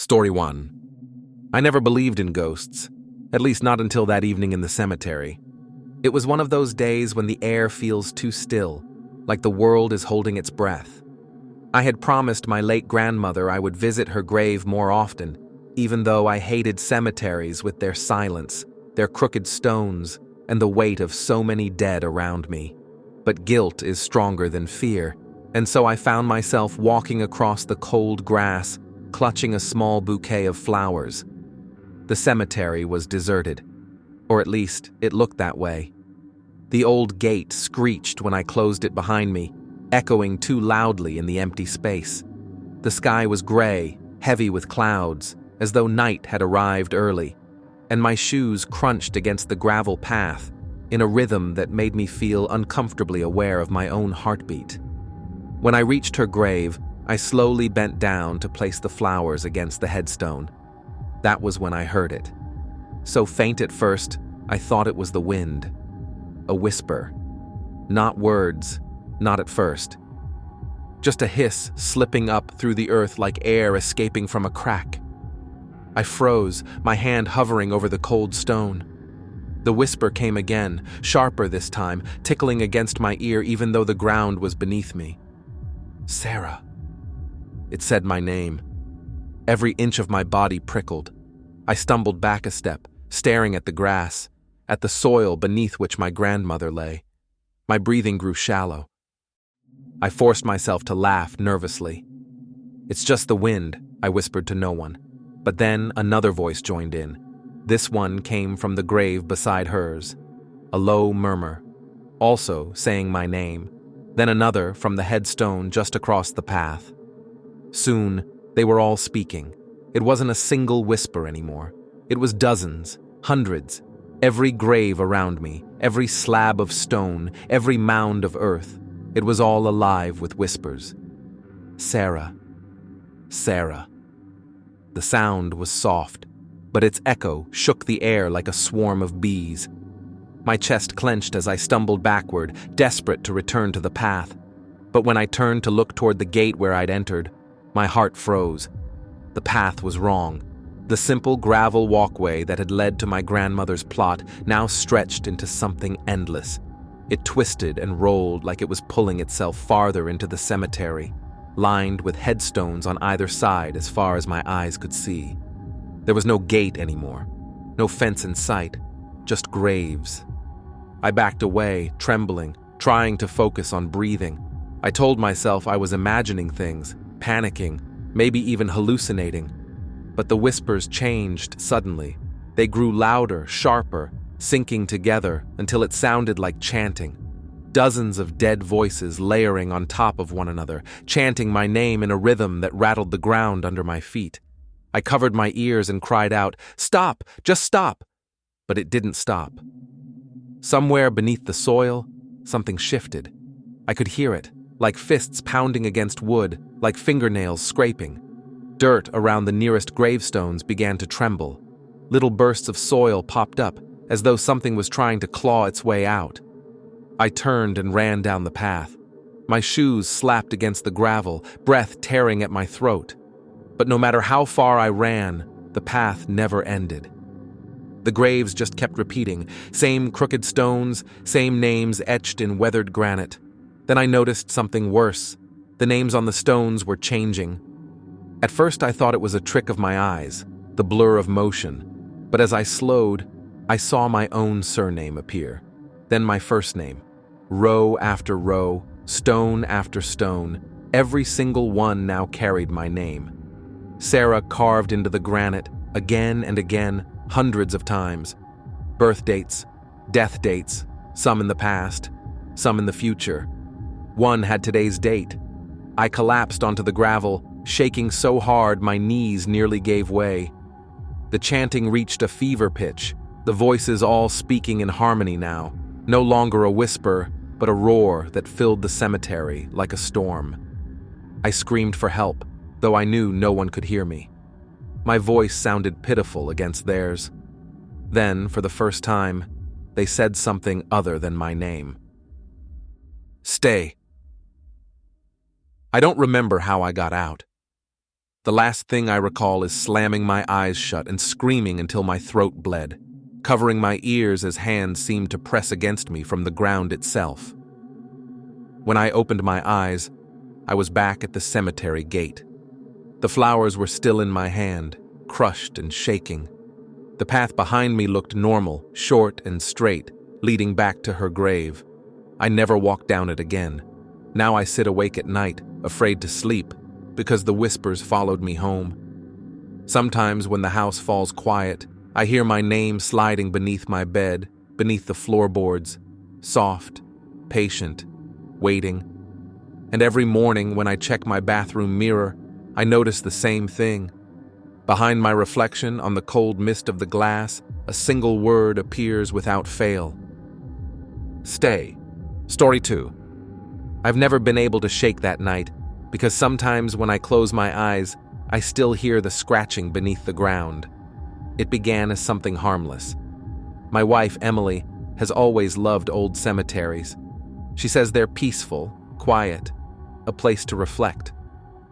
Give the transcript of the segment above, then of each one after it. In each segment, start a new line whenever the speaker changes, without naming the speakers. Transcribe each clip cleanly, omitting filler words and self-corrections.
Story 1. I never believed in ghosts, at least not until that evening in the cemetery. It was one of those days when the air feels too still, like the world is holding its breath. I had promised my late grandmother I would visit her grave more often, even though I hated cemeteries with their silence, their crooked stones, and the weight of so many dead around me. But guilt is stronger than fear, and so I found myself walking across the cold grass, clutching a small bouquet of flowers. The cemetery was deserted, or at least it looked that way. The old gate screeched when I closed it behind me, echoing too loudly in the empty space. The sky was gray, heavy with clouds, as though night had arrived early, and my shoes crunched against the gravel path in a rhythm that made me feel uncomfortably aware of my own heartbeat. When I reached her grave, I slowly bent down to place the flowers against the headstone. That was when I heard it. So faint at first, I thought it was the wind. A whisper. Not words, not at first. Just a hiss slipping up through the earth like air escaping from a crack. I froze, my hand hovering over the cold stone. The whisper came again, sharper this time, tickling against my ear even though the ground was beneath me. Sarah. It said my name. Every inch of my body prickled. I stumbled back a step, staring at the grass, at the soil beneath which my grandmother lay. My breathing grew shallow. I forced myself to laugh nervously. It's just the wind, I whispered to no one. But then another voice joined in. This one came from the grave beside hers. A low murmur, also saying my name. Then another from the headstone just across the path. Soon, they were all speaking. It wasn't a single whisper anymore. It was dozens, hundreds. Every grave around me, every slab of stone, every mound of earth. It was all alive with whispers. Sarah. Sarah. The sound was soft, but its echo shook the air like a swarm of bees. My chest clenched as I stumbled backward, desperate to return to the path. But when I turned to look toward the gate where I'd entered, my heart froze. The path was wrong. The simple gravel walkway that had led to my grandmother's plot now stretched into something endless. It twisted and rolled like it was pulling itself farther into the cemetery, lined with headstones on either side as far as my eyes could see. There was no gate anymore, no fence in sight, just graves. I backed away, trembling, trying to focus on breathing. I told myself I was imagining things, panicking, maybe even hallucinating. But the whispers changed suddenly. They grew louder, sharper, sinking together until it sounded like chanting. Dozens of dead voices layering on top of one another, chanting my name in a rhythm that rattled the ground under my feet. I covered my ears and cried out, "Stop! Just stop!" But it didn't stop. Somewhere beneath the soil, something shifted. I could hear it, like fists pounding against wood, like fingernails scraping. Dirt around the nearest gravestones began to tremble. Little bursts of soil popped up, as though something was trying to claw its way out. I turned and ran down the path. My shoes slapped against the gravel, breath tearing at my throat. But no matter how far I ran, the path never ended. The graves just kept repeating, same crooked stones, same names etched in weathered granite. Then I noticed something worse. The names on the stones were changing. At first I thought it was a trick of my eyes, the blur of motion. But as I slowed, I saw my own surname appear. Then my first name. Row after row, stone after stone, every single one now carried my name. Sarah carved into the granite, again and again, hundreds of times. Birth dates, death dates, some in the past, some in the future. One had today's date. I collapsed onto the gravel, shaking so hard my knees nearly gave way. The chanting reached a fever pitch, the voices all speaking in harmony now, no longer a whisper, but a roar that filled the cemetery like a storm. I screamed for help, though I knew no one could hear me. My voice sounded pitiful against theirs. Then, for the first time, they said something other than my name. Stay. I don't remember how I got out. The last thing I recall is slamming my eyes shut and screaming until my throat bled, covering my ears as hands seemed to press against me from the ground itself. When I opened my eyes, I was back at the cemetery gate. The flowers were still in my hand, crushed and shaking. The path behind me looked normal, short and straight, leading back to her grave. I never walked down it again. Now I sit awake at night, afraid to sleep, because the whispers followed me home. Sometimes when the house falls quiet, I hear my name sliding beneath my bed, beneath the floorboards, soft, patient, waiting. And every morning when I check my bathroom mirror, I notice the same thing. Behind my reflection on the cold mist of the glass, a single word appears without fail. Stay. Story 2. I've never been able to shake that night, because sometimes when I close my eyes, I still hear the scratching beneath the ground. It began as something harmless. My wife, Emily, has always loved old cemeteries. She says they're peaceful, quiet, a place to reflect.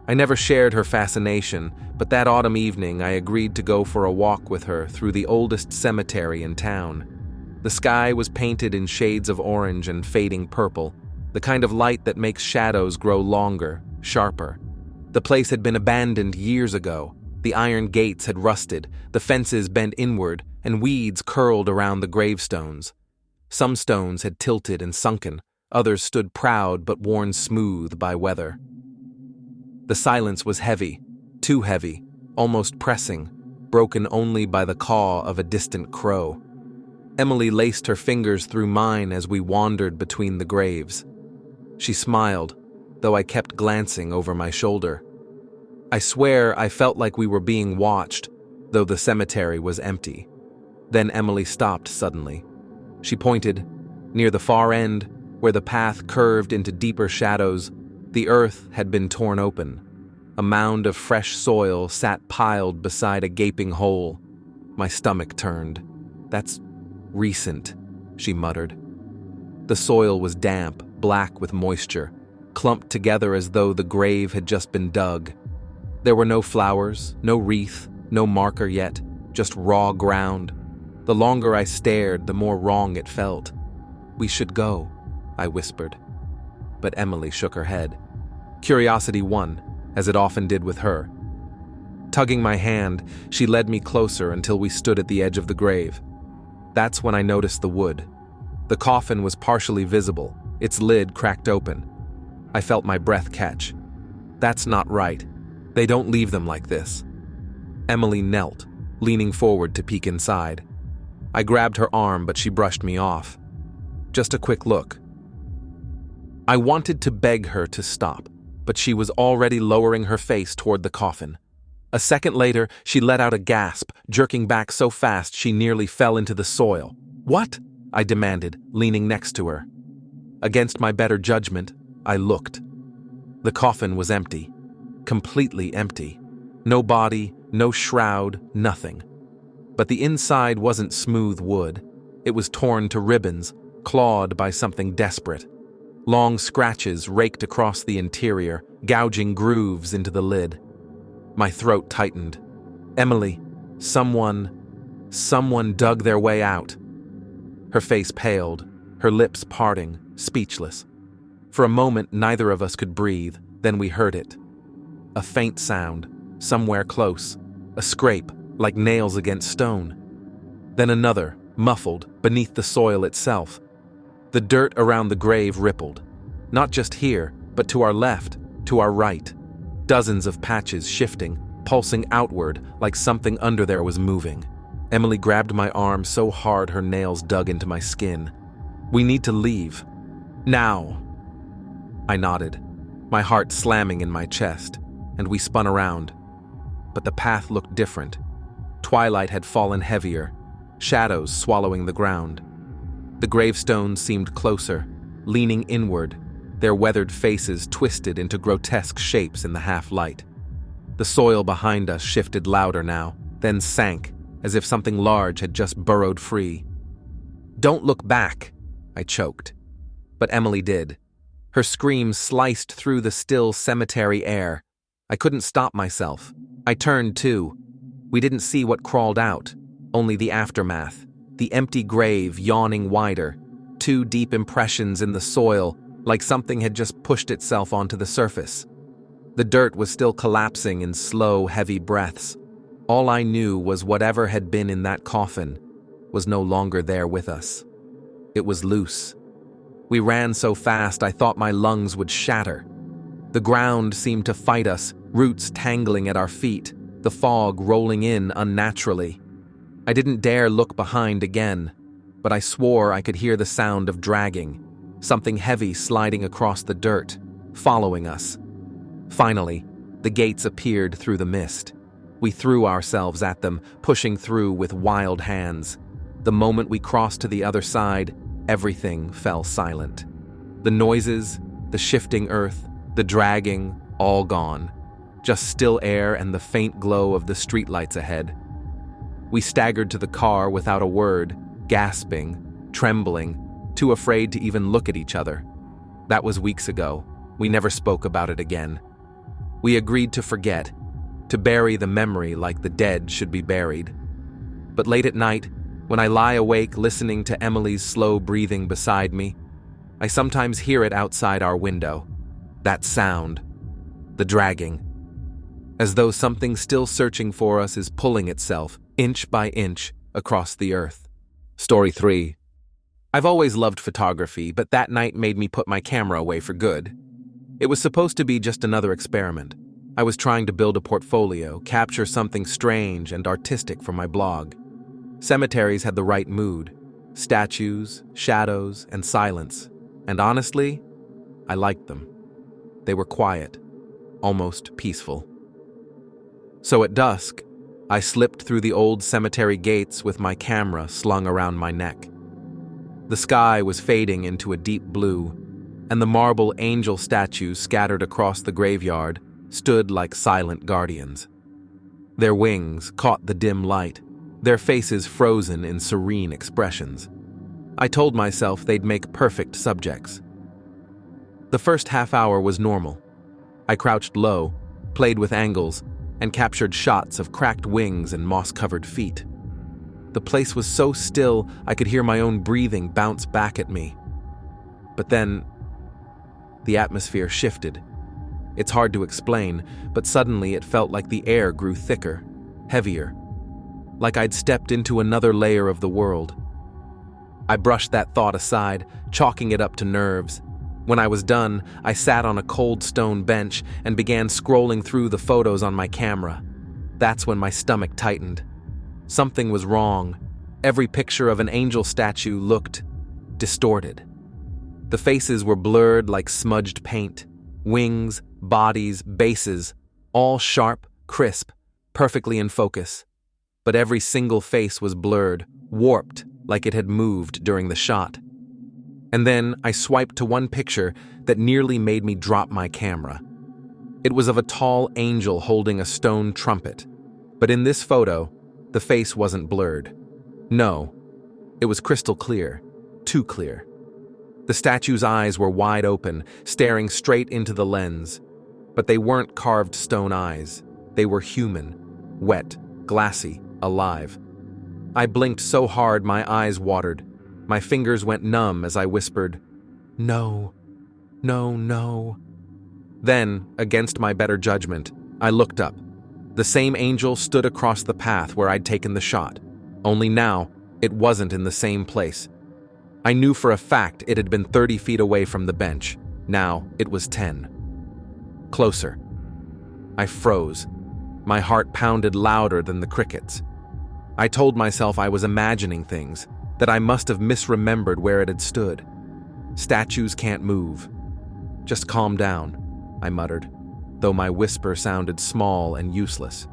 I never shared her fascination, but that autumn evening I agreed to go for a walk with her through the oldest cemetery in town. The sky was painted in shades of orange and fading purple, the kind of light that makes shadows grow longer, sharper. The place had been abandoned years ago. The iron gates had rusted, the fences bent inward, and weeds curled around the gravestones. Some stones had tilted and sunken, others stood proud but worn smooth by weather. The silence was heavy, too heavy, almost pressing, broken only by the caw of a distant crow. Emily laced her fingers through mine as we wandered between the graves. She smiled, though I kept glancing over my shoulder. I swear I felt like we were being watched, though the cemetery was empty. Then Emily stopped suddenly. She pointed. Near the far end, where the path curved into deeper shadows, the earth had been torn open. A mound of fresh soil sat piled beside a gaping hole. My stomach turned. That's recent, she muttered. The soil was damp, black with moisture, clumped together as though the grave had just been dug. There were no flowers, no wreath, no marker yet, just raw ground. The longer I stared, the more wrong it felt. "We should go," I whispered. But Emily shook her head. Curiosity won, as it often did with her. Tugging my hand, she led me closer until we stood at the edge of the grave. That's when I noticed the wood. The coffin was partially visible, its lid cracked open. I felt my breath catch. That's not right. They don't leave them like this. Emily knelt, leaning forward to peek inside. I grabbed her arm, but she brushed me off. Just a quick look. I wanted to beg her to stop, but she was already lowering her face toward the coffin. A second later, she let out a gasp, jerking back so fast she nearly fell into the soil. "What?" I demanded, leaning next to her. Against my better judgment, I looked. The coffin was empty. Completely empty. No body, no shroud, nothing. But the inside wasn't smooth wood. It was torn to ribbons, clawed by something desperate. Long scratches raked across the interior, gouging grooves into the lid. My throat tightened. Emily, someone dug their way out. Her face paled, her lips parting, speechless. For a moment, neither of us could breathe, then we heard it. A faint sound, somewhere close, a scrape, like nails against stone. Then another, muffled, beneath the soil itself. The dirt around the grave rippled. Not just here, but to our left, to our right. Dozens of patches shifting, pulsing outward like something under there was moving. Emily grabbed my arm so hard her nails dug into my skin. "We need to leave. Now." I nodded, my heart slamming in my chest, and we spun around. But the path looked different. Twilight had fallen heavier, shadows swallowing the ground. The gravestones seemed closer, leaning inward, their weathered faces twisted into grotesque shapes in the half-light. The soil behind us shifted louder now, then sank, as if something large had just burrowed free. "Don't look back," I choked. But Emily did. Her scream sliced through the still cemetery air. I couldn't stop myself. I turned too. We didn't see what crawled out, only the aftermath, the empty grave yawning wider, two deep impressions in the soil, like something had just pushed itself onto the surface. The dirt was still collapsing in slow, heavy breaths. All I knew was whatever had been in that coffin was no longer there with us. It was loose. We ran so fast I thought my lungs would shatter. The ground seemed to fight us, roots tangling at our feet, the fog rolling in unnaturally. I didn't dare look behind again, but I swore I could hear the sound of dragging, something heavy sliding across the dirt, following us. Finally, the gates appeared through the mist. We threw ourselves at them, pushing through with wild hands. The moment we crossed to the other side, everything fell silent. The noises, the shifting earth, the dragging, all gone. Just still air and the faint glow of the streetlights ahead. We staggered to the car without a word, gasping, trembling, too afraid to even look at each other. That was weeks ago. We never spoke about it again. We agreed to forget, to bury the memory like the dead should be buried. But late at night, when I lie awake listening to Emily's slow breathing beside me, I sometimes hear it outside our window. That sound, the dragging, as though something still searching for us is pulling itself, inch by inch, across the earth. Story 3. I've always loved photography, but that night made me put my camera away for good. It was supposed to be just another experiment. I was trying to build a portfolio, capture something strange and artistic for my blog. Cemeteries had the right mood: statues, shadows, and silence. And honestly, I liked them. They were quiet, almost peaceful. So at dusk, I slipped through the old cemetery gates with my camera slung around my neck. The sky was fading into a deep blue, and the marble angel statues scattered across the graveyard stood like silent guardians. Their wings caught the dim light, their faces frozen in serene expressions. I told myself they'd make perfect subjects. The first half hour was normal. I crouched low, played with angles, and captured shots of cracked wings and moss-covered feet. The place was so still I could hear my own breathing bounce back at me. But then, the atmosphere shifted. It's hard to explain, but suddenly it felt like the air grew thicker, heavier, like I'd stepped into another layer of the world. I brushed that thought aside, chalking it up to nerves. When I was done, I sat on a cold stone bench and began scrolling through the photos on my camera. That's when my stomach tightened. Something was wrong. Every picture of an angel statue looked distorted. The faces were blurred like smudged paint. Wings, bodies, bases, all sharp, crisp, perfectly in focus. But every single face was blurred, warped, like it had moved during the shot. And then I swiped to one picture that nearly made me drop my camera. It was of a tall angel holding a stone trumpet, but in this photo, the face wasn't blurred. No, it was crystal clear, too clear. The statue's eyes were wide open, staring straight into the lens. But they weren't carved stone eyes. They were human, wet, glassy, alive. I blinked so hard my eyes watered. My fingers went numb as I whispered, "No, no, no." Then, against my better judgment, I looked up. The same angel stood across the path where I'd taken the shot. Only now, it wasn't in the same place. I knew for a fact it had been 30 feet away from the bench. Now, it was 10. Closer. I froze. My heart pounded louder than the crickets. I told myself I was imagining things, that I must have misremembered where it had stood. Statues can't move. "Just calm down," I muttered, though my whisper sounded small and useless.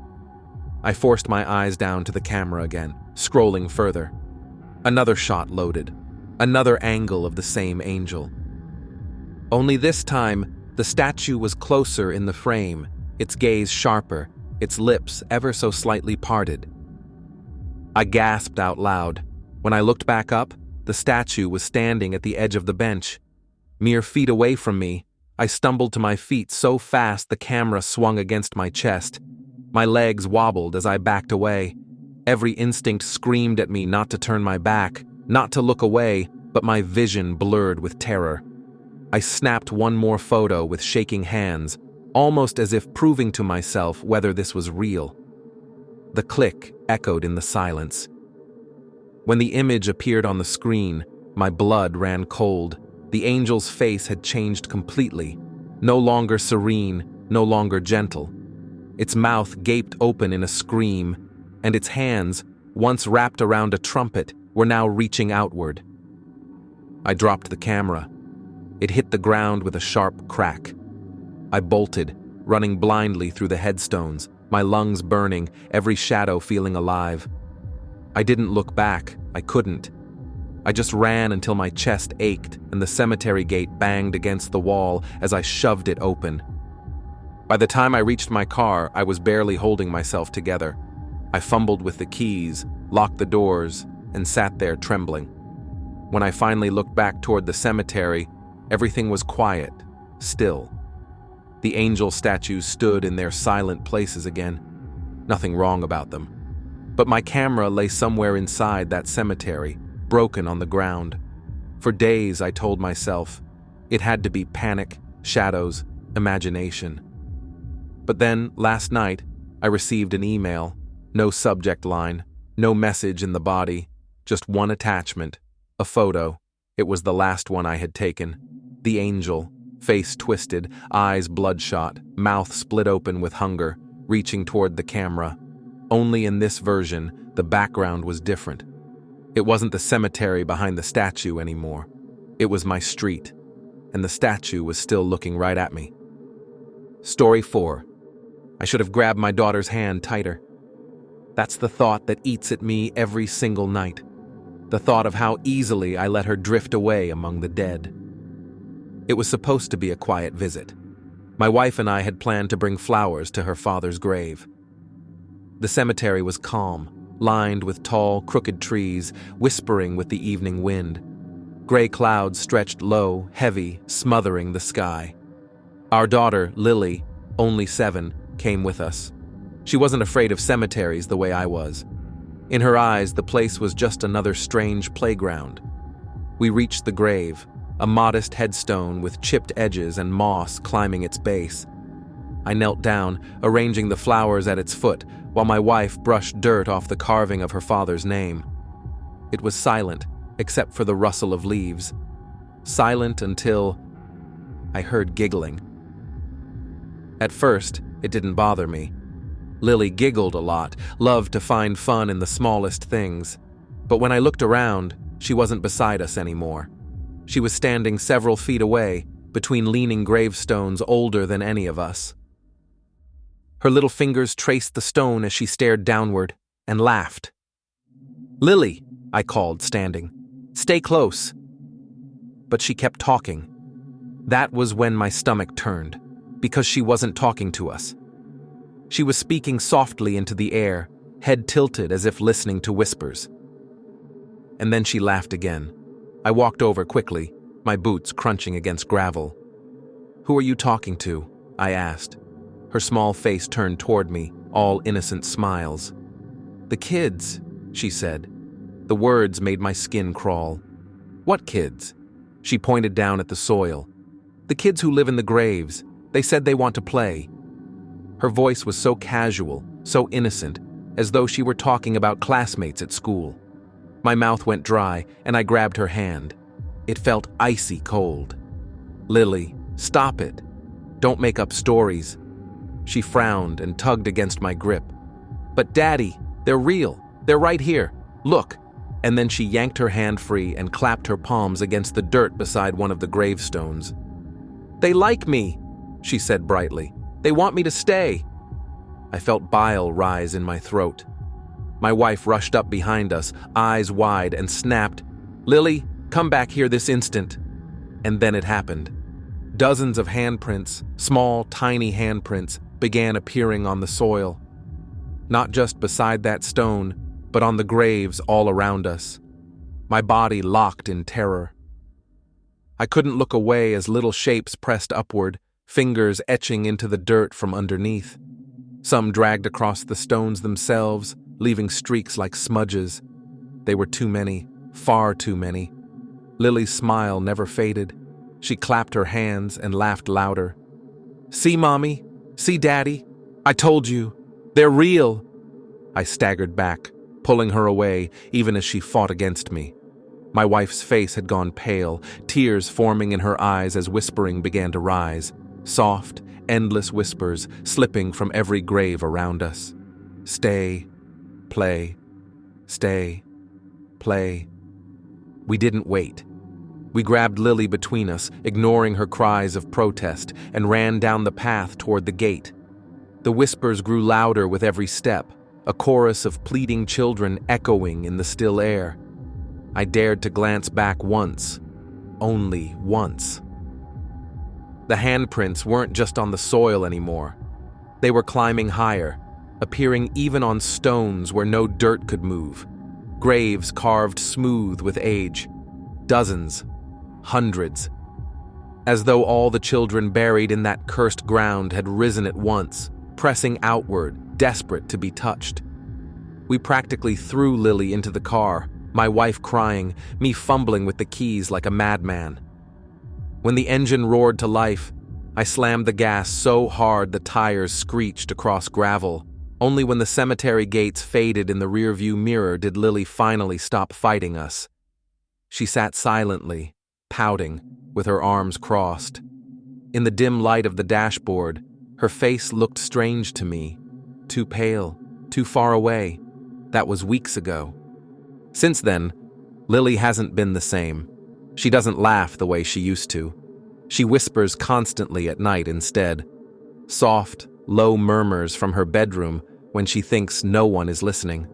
I forced my eyes down to the camera again, scrolling further. Another shot loaded. Another angle of the same angel. Only this time, the statue was closer in the frame, its gaze sharper, its lips ever so slightly parted. I gasped out loud. When I looked back up, the statue was standing at the edge of the bench. Mere feet away from me, I stumbled to my feet so fast the camera swung against my chest. My legs wobbled as I backed away. Every instinct screamed at me not to turn my back, not to look away, but my vision blurred with terror. I snapped one more photo with shaking hands, almost as if proving to myself whether this was real. The click echoed in the silence. When the image appeared on the screen, my blood ran cold. The angel's face had changed completely, no longer serene, no longer gentle. Its mouth gaped open in a scream, and its hands, once wrapped around a trumpet, were now reaching outward. I dropped the camera. It hit the ground with a sharp crack. I bolted, running blindly through the headstones, my lungs burning, every shadow feeling alive. I didn't look back. I couldn't. I just ran until my chest ached and the cemetery gate banged against the wall as I shoved it open. By the time I reached my car, I was barely holding myself together. I fumbled with the keys, locked the doors, and sat there trembling. When I finally looked back toward the cemetery, everything was quiet, still. The angel statues stood in their silent places again. Nothing wrong about them. But my camera lay somewhere inside that cemetery, broken on the ground. For days I told myself it had to be panic, shadows, imagination. But then, last night, I received an email. No subject line, no message in the body, just one attachment, a photo. It was the last one I had taken. The angel, face twisted, eyes bloodshot, mouth split open with hunger, reaching toward the camera. Only in this version, the background was different. It wasn't the cemetery behind the statue anymore. It was my street, and the statue was still looking right at me. Story 4. I should have grabbed my daughter's hand tighter. That's the thought that eats at me every single night. The thought of how easily I let her drift away among the dead. It was supposed to be a quiet visit. My wife and I had planned to bring flowers to her father's grave. The cemetery was calm, lined with tall, crooked trees, whispering with the evening wind. Gray clouds stretched low, heavy, smothering the sky. Our daughter, Lily, only 7, came with us. She wasn't afraid of cemeteries the way I was. In her eyes, the place was just another strange playground. We reached the grave, a modest headstone with chipped edges and moss climbing its base. I knelt down, arranging the flowers at its foot, while my wife brushed dirt off the carving of her father's name. It was silent, except for the rustle of leaves. Silent until I heard giggling. At first, it didn't bother me. Lily giggled a lot, loved to find fun in the smallest things. But when I looked around, she wasn't beside us anymore. She was standing several feet away, between leaning gravestones older than any of us. Her little fingers traced the stone as she stared downward, and laughed. "Lily," I called, standing. "Stay close." But she kept talking. That was when my stomach turned, because she wasn't talking to us. She was speaking softly into the air, head tilted as if listening to whispers. And then she laughed again. I walked over quickly, my boots crunching against gravel. "Who are you talking to?" I asked. Her small face turned toward me, all innocent smiles. "The kids," she said. The words made my skin crawl. "What kids?" She pointed down at the soil. "The kids who live in the graves. They said they want to play." Her voice was so casual, so innocent, as though she were talking about classmates at school. My mouth went dry, and I grabbed her hand. It felt icy cold. "Lily, stop it. Don't make up stories." She frowned and tugged against my grip. "But Daddy, they're real. They're right here. Look." And then she yanked her hand free and clapped her palms against the dirt beside one of the gravestones. "They like me," she said brightly. "They want me to stay." I felt bile rise in my throat. My wife rushed up behind us, eyes wide, and snapped, "Lily, come back here this instant." And then it happened. Dozens of handprints, small, tiny handprints, began appearing on the soil. Not just beside that stone, but on the graves all around us. My body locked in terror. I couldn't look away as little shapes pressed upward, fingers etching into the dirt from underneath. Some dragged across the stones themselves, leaving streaks like smudges. They were too many, far too many. Lily's smile never faded. She clapped her hands and laughed louder. "See, Mommy? See, Daddy? I told you. They're real." I staggered back, pulling her away even as she fought against me. My wife's face had gone pale, tears forming in her eyes as whispering began to rise. Soft, endless whispers slipping from every grave around us. Stay, play, stay, play. We didn't wait. We grabbed Lily between us, ignoring her cries of protest, and ran down the path toward the gate. The whispers grew louder with every step, a chorus of pleading children echoing in the still air. I dared to glance back once, only once. The handprints weren't just on the soil anymore. They were climbing higher, appearing even on stones where no dirt could move. Graves carved smooth with age. Dozens, hundreds. As though all the children buried in that cursed ground had risen at once, pressing outward, desperate to be touched. We practically threw Lily into the car, my wife crying, me fumbling with the keys like a madman. When the engine roared to life, I slammed the gas so hard the tires screeched across gravel. Only when the cemetery gates faded in the rearview mirror did Lily finally stop fighting us. She sat silently, pouting, with her arms crossed. In the dim light of the dashboard, her face looked strange to me. Too pale, too far away. That was weeks ago. Since then, Lily hasn't been the same. She doesn't laugh the way she used to. She whispers constantly at night instead. Soft, low murmurs from her bedroom when she thinks no one is listening.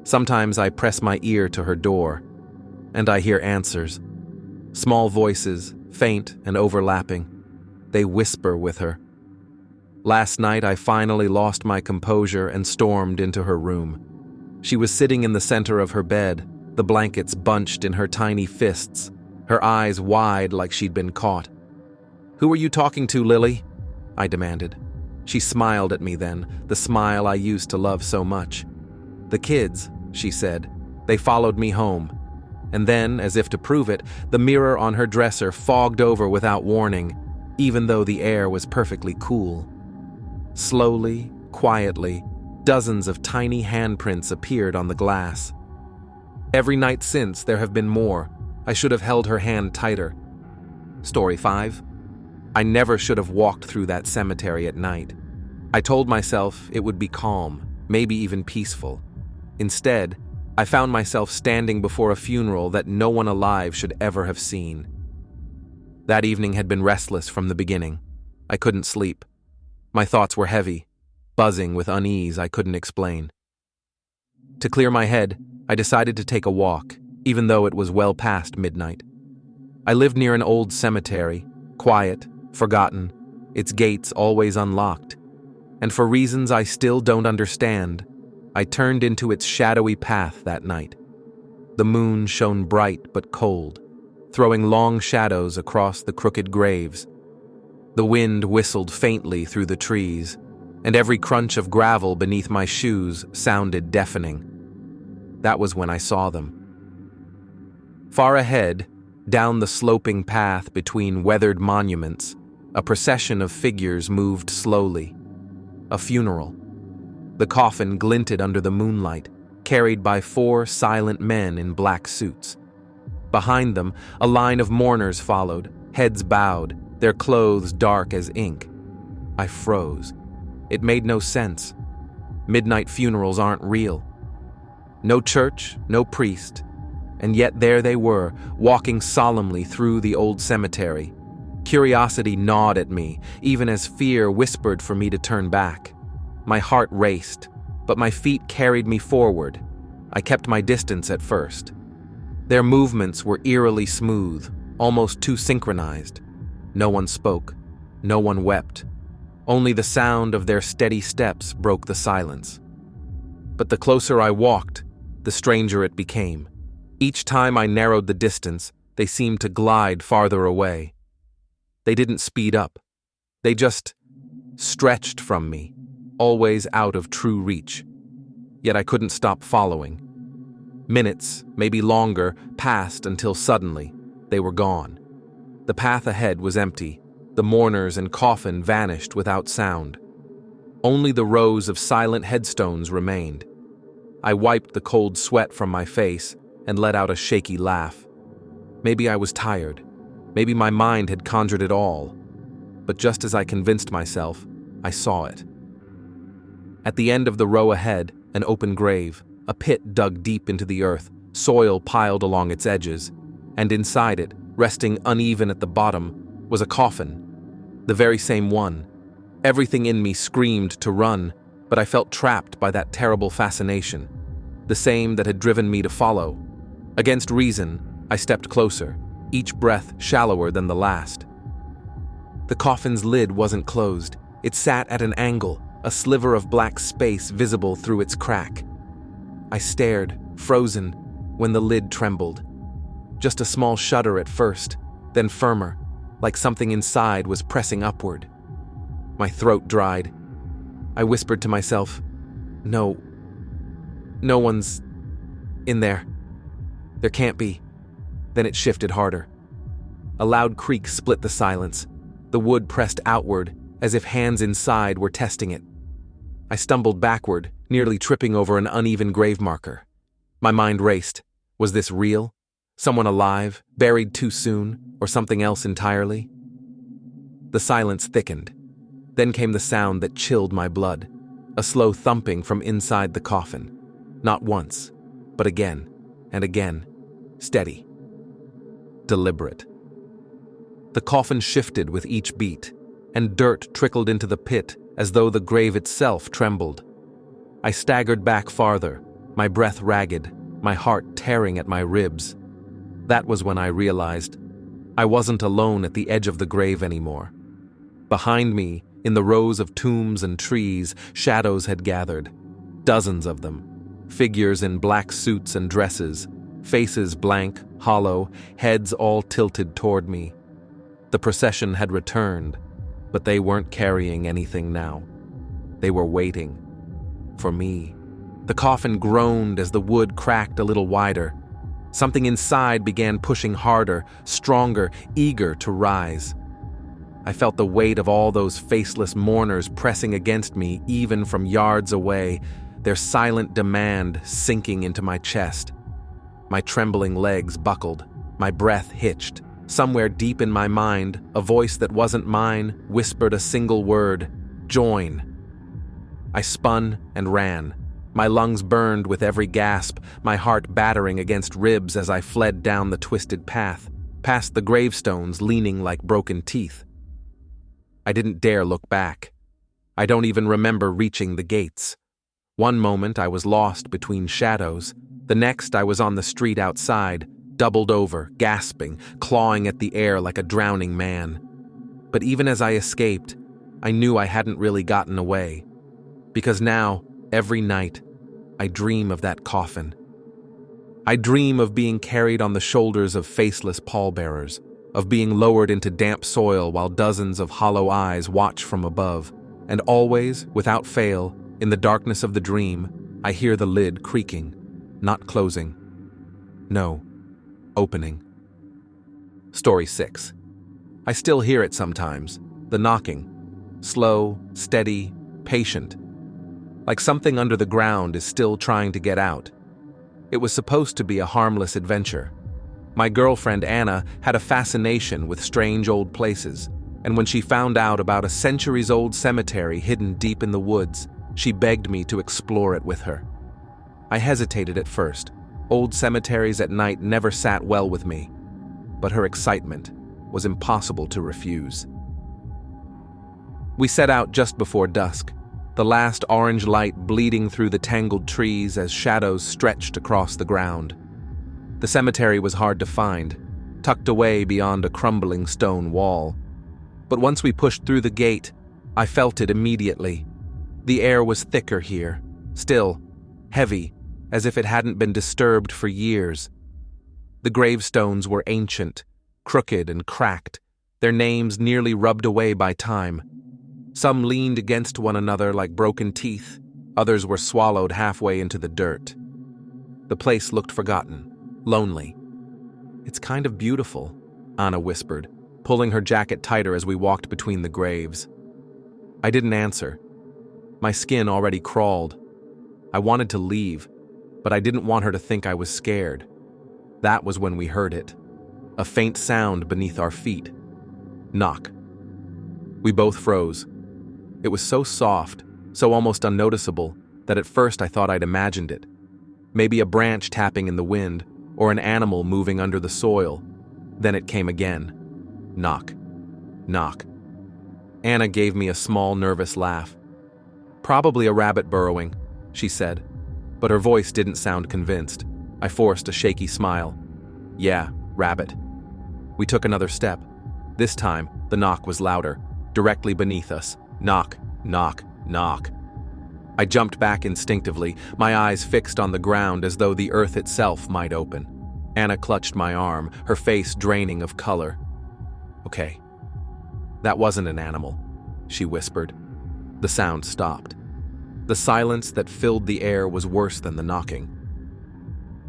Sometimes I press my ear to her door, and I hear answers. Small voices, faint and overlapping. They whisper with her. Last night I finally lost my composure and stormed into her room. She was sitting in the center of her bed, the blankets bunched in her tiny fists, her eyes wide like she'd been caught. "Who are you talking to, Lily?" I demanded. She smiled at me then, the smile I used to love so much. "The kids," she said. "They followed me home." And then, as if to prove it, the mirror on her dresser fogged over without warning, even though the air was perfectly cool. Slowly, quietly, dozens of tiny handprints appeared on the glass. Every night since, there have been more. I should have held her hand tighter. Story 5. I never should have walked through that cemetery at night. I told myself it would be calm, maybe even peaceful. Instead, I found myself standing before a funeral that no one alive should ever have seen. That evening had been restless from the beginning. I couldn't sleep. My thoughts were heavy, buzzing with unease I couldn't explain. To clear my head, I decided to take a walk, even though it was well past midnight. I lived near an old cemetery, quiet, forgotten, its gates always unlocked. And for reasons I still don't understand, I turned into its shadowy path that night. The moon shone bright but cold, throwing long shadows across the crooked graves. The wind whistled faintly through the trees, and every crunch of gravel beneath my shoes sounded deafening. That was when I saw them. Far ahead, down the sloping path between weathered monuments, a procession of figures moved slowly. A funeral. The coffin glinted under the moonlight, carried by 4 silent men in black suits. Behind them, a line of mourners followed, heads bowed, their clothes dark as ink. I froze. It made no sense. Midnight funerals aren't real. No church, no priest, and yet there they were, walking solemnly through the old cemetery. Curiosity gnawed at me, even as fear whispered for me to turn back. My heart raced, but my feet carried me forward. I kept my distance at first. Their movements were eerily smooth, almost too synchronized. No one spoke. No one wept. Only the sound of their steady steps broke the silence. But the closer I walked, the stranger it became. Each time I narrowed the distance, they seemed to glide farther away. They didn't speed up. They just stretched from me, always out of true reach. Yet I couldn't stop following. Minutes, maybe longer, passed until suddenly they were gone. The path ahead was empty. The mourners and coffin vanished without sound. Only the rows of silent headstones remained. I wiped the cold sweat from my face and let out a shaky laugh. Maybe I was tired. Maybe my mind had conjured it all. But just as I convinced myself, I saw it. At the end of the row ahead, an open grave, a pit dug deep into the earth, soil piled along its edges, and inside it, resting uneven at the bottom, was a coffin. The very same one. Everything in me screamed to run, but I felt trapped by that terrible fascination, the same that had driven me to follow. Against reason, I stepped closer, each breath shallower than the last. The coffin's lid wasn't closed. It sat at an angle, a sliver of black space visible through its crack. I stared, frozen, when the lid trembled. Just a small shudder at first, then firmer, like something inside was pressing upward. My throat dried. I whispered to myself, "No one's in there. There can't be." Then it shifted harder. A loud creak split the silence. The wood pressed outward, as if hands inside were testing it. I stumbled backward, nearly tripping over an uneven grave marker. My mind raced. Was this real? Someone alive, buried too soon, or something else entirely? The silence thickened. Then came the sound that chilled my blood, a slow thumping from inside the coffin. Not once, but again and again, steady, deliberate. The coffin shifted with each beat, and dirt trickled into the pit as though the grave itself trembled. I staggered back farther, my breath ragged, my heart tearing at my ribs. That was when I realized I wasn't alone at the edge of the grave anymore. Behind me, in the rows of tombs and trees, shadows had gathered. Dozens of them. Figures in black suits and dresses, faces blank, hollow, heads all tilted toward me. The procession had returned, but they weren't carrying anything now. They were waiting. For me. The coffin groaned as the wood cracked a little wider. Something inside began pushing harder, stronger, eager to rise. I felt the weight of all those faceless mourners pressing against me even from yards away, their silent demand sinking into my chest. My trembling legs buckled, my breath hitched. Somewhere deep in my mind, a voice that wasn't mine whispered a single word: join. I spun and ran. My lungs burned with every gasp, my heart battering against ribs as I fled down the twisted path, past the gravestones leaning like broken teeth. I didn't dare look back. I don't even remember reaching the gates. One moment I was lost between shadows. The next I was on the street outside, doubled over, gasping, clawing at the air like a drowning man. But even as I escaped, I knew I hadn't really gotten away. Because now, every night, I dream of that coffin. I dream of being carried on the shoulders of faceless pallbearers, of being lowered into damp soil while dozens of hollow eyes watch from above, and always, without fail, in the darkness of the dream, I hear the lid creaking, not closing. No, opening. Story 6. I still hear it sometimes, the knocking. Slow, steady, patient. Like something under the ground is still trying to get out. It was supposed to be a harmless adventure. My girlfriend Anna had a fascination with strange old places, and when she found out about a centuries-old cemetery hidden deep in the woods, she begged me to explore it with her. I hesitated at first. Old cemeteries at night never sat well with me, but her excitement was impossible to refuse. We set out just before dusk, the last orange light bleeding through the tangled trees as shadows stretched across the ground. The cemetery was hard to find, tucked away beyond a crumbling stone wall. But once we pushed through the gate, I felt it immediately. The air was thicker here, still, heavy, as if it hadn't been disturbed for years. The gravestones were ancient, crooked and cracked, their names nearly rubbed away by time. Some leaned against one another like broken teeth, others were swallowed halfway into the dirt. The place looked forgotten, lonely. "It's kind of beautiful," Anna whispered, pulling her jacket tighter as we walked between the graves. I didn't answer. My skin already crawled. I wanted to leave, but I didn't want her to think I was scared. That was when we heard it. A faint sound beneath our feet. Knock. We both froze. It was so soft, so almost unnoticeable, that at first I thought I'd imagined it. Maybe a branch tapping in the wind, or an animal moving under the soil. Then it came again. Knock. Knock. Anna gave me a small, nervous laugh. "Probably a rabbit burrowing," she said, but her voice didn't sound convinced. I forced a shaky smile. "Yeah, rabbit." We took another step. This time, the knock was louder, directly beneath us. Knock, knock, knock. I jumped back instinctively, my eyes fixed on the ground as though the earth itself might open. Anna clutched my arm, her face draining of color. "Okay. That wasn't an animal," she whispered. The sound stopped. The silence that filled the air was worse than the knocking.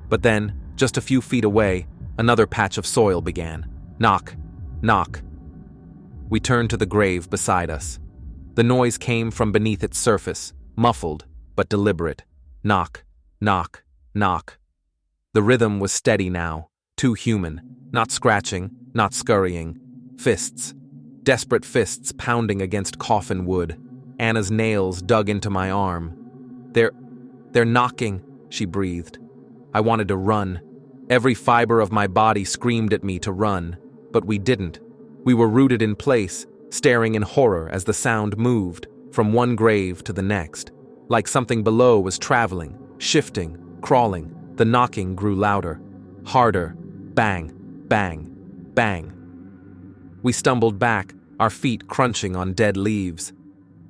But then, just a few feet away, another patch of soil began. Knock, knock. We turned to the grave beside us. The noise came from beneath its surface, muffled but deliberate. Knock, knock, knock. The rhythm was steady now, too human, not scratching, not scurrying. Fists, desperate fists pounding against coffin wood. Anna's nails dug into my arm. They're knocking," she breathed. I wanted to run. Every fiber of my body screamed at me to run, but we didn't. We were rooted in place, staring in horror as the sound moved, from one grave to the next. Like something below was traveling, shifting, crawling. The knocking grew louder, harder. Bang, bang, bang. We stumbled back, our feet crunching on dead leaves.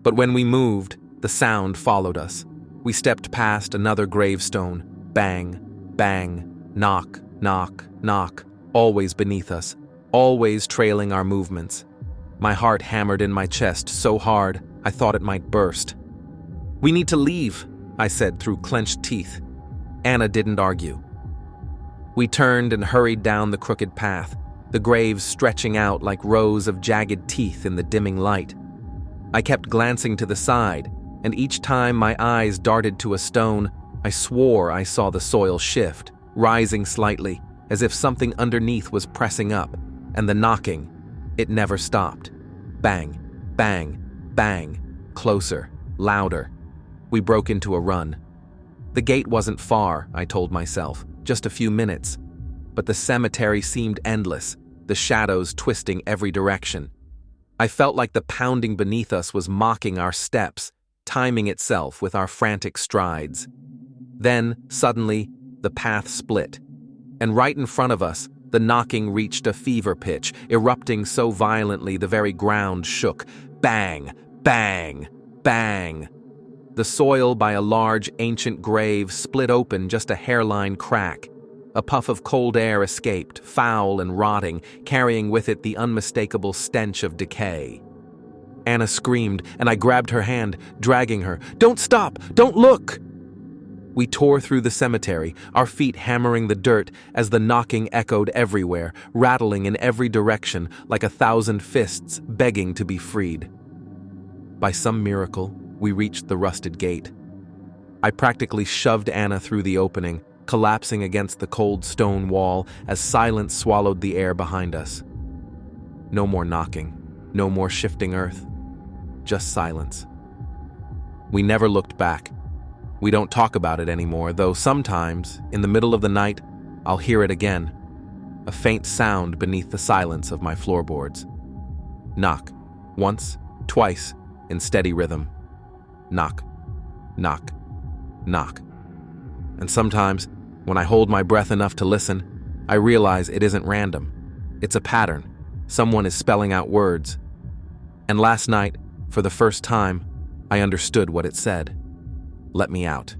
But when we moved, the sound followed us. We stepped past another gravestone. Bang, bang, knock, knock, knock. Always beneath us, always trailing our movements. My heart hammered in my chest so hard, I thought it might burst. "We need to leave," I said through clenched teeth. Anna didn't argue. We turned and hurried down the crooked path, the graves stretching out like rows of jagged teeth in the dimming light. I kept glancing to the side, and each time my eyes darted to a stone, I swore I saw the soil shift, rising slightly, as if something underneath was pressing up, and the knocking, it never stopped. Bang, bang, bang, closer, louder. We broke into a run. The gate wasn't far, I told myself, just a few minutes. But the cemetery seemed endless, the shadows twisting every direction. I felt like the pounding beneath us was mocking our steps, timing itself with our frantic strides. Then, suddenly, the path split. And right in front of us, the knocking reached a fever pitch, erupting so violently the very ground shook. Bang, bang, bang. The soil by a large, ancient grave split open just a hairline crack. A puff of cold air escaped, foul and rotting, carrying with it the unmistakable stench of decay. Anna screamed, and I grabbed her hand, dragging her. "Don't stop! Don't look!" We tore through the cemetery, our feet hammering the dirt as the knocking echoed everywhere, rattling in every direction like 1,000 fists begging to be freed. By some miracle, we reached the rusted gate. I practically shoved Anna through the opening, collapsing against the cold stone wall as silence swallowed the air behind us. No more knocking, no more shifting earth, just silence. We never looked back. We don't talk about it anymore, though sometimes, in the middle of the night, I'll hear it again, a faint sound beneath the silence of my floorboards. Knock, once, twice, in steady rhythm. Knock, knock, knock. And sometimes, when I hold my breath enough to listen, I realize it isn't random. It's a pattern. Someone is spelling out words. And last night, for the first time, I understood what it said. Let me out.